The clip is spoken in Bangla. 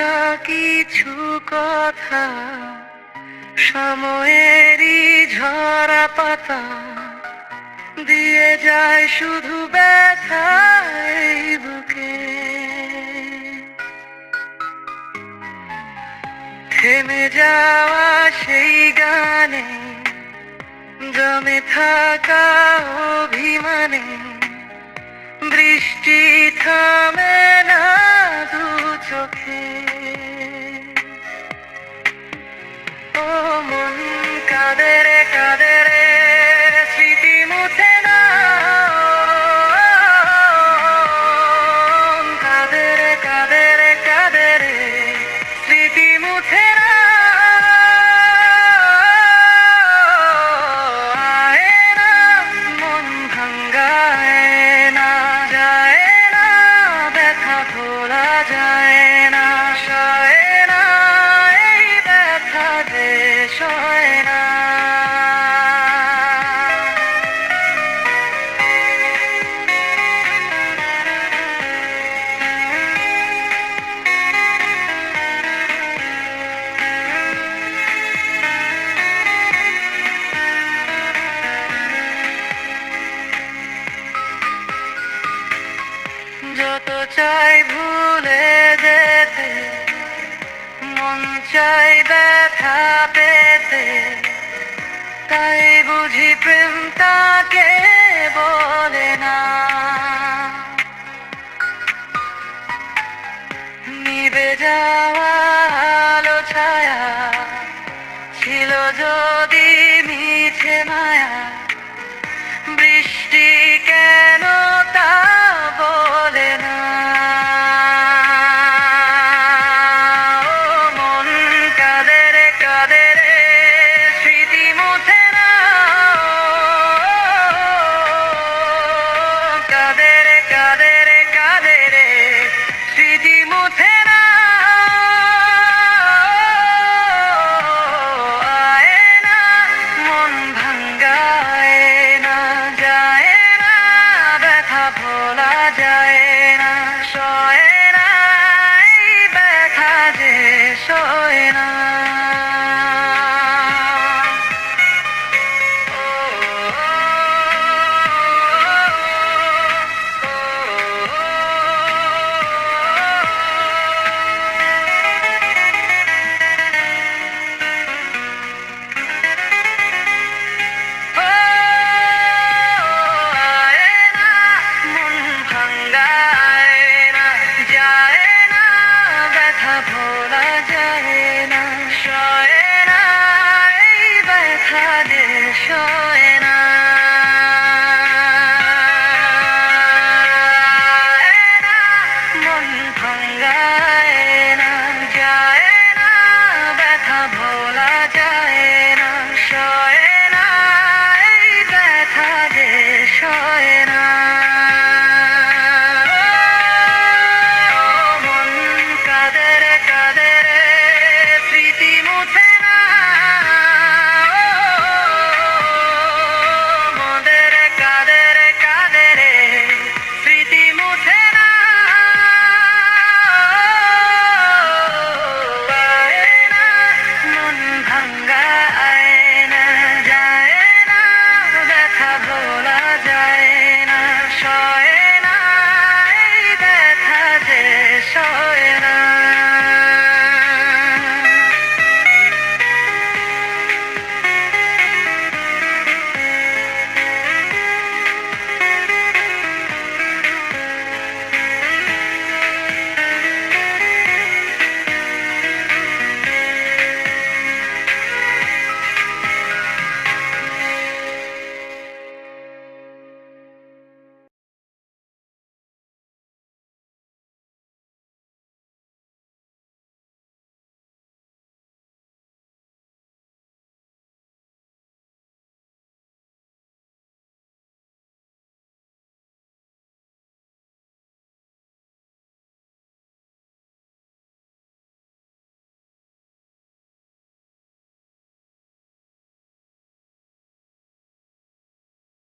লেখা কিছু কথা, সময়েরই ঝরা পাতা দিয়ে যায় শুধু ব্যথা এই বুকে। থেমে যাওয়া সেই গানে, জমে থাকা অভিমানে, বৃষ্টি থামে না দু চোখে। ও মন কাঁদে রে কাঁদে রে, স্মৃতি মুছে না। কাঁদে রে কাঁদে রে কাঁদে রে, স্মৃতি মুছে না। আয় না মন ভাঙ্গায় না, যায় না ব্যথা ভোলা যায় না, সয় না এই ব্যথা যে সয় না। যত চাই ভুলে যেতে, মন চাই ব্যথা পেতে, তাই বুঝি প্রেম তাকে বলে না। নিভে যাওয়া আলো ছায়া ছিল যদি মিছে মায়া, বৃষ্টি কেন তা বলে না। ও মন কাঁদে রে কাঁদে রে, স্মৃতি মুছে না। কাঁদে রে কাঁদে রে কাঁদে রে, স্মৃতি মুছে না। আয় না মন ভাঙ্গায় না, যায় না ব্যথা ভোলা যায় না, সয় না এই ব্যথা যে সয় না। ভোলা